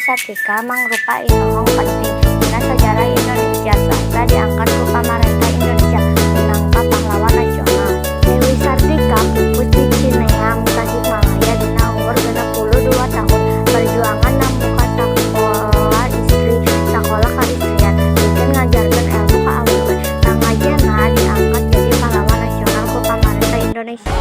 Sartika mangrupa Inohong penting dina sejarah Indonesia serta diangkat ku pamarentah Indonesia minangka pahlawan nasional. Dewi Sartika pupus di Cineam, Tasikmalaya dina umur 62 tahun. Perjuangan namung ka sakola istri, sakola kaistrian, bikin ngajarkeun ilmu ka awewe. Tangajana diangkat jadi pahlawan nasional ku pamarentah Indonesia.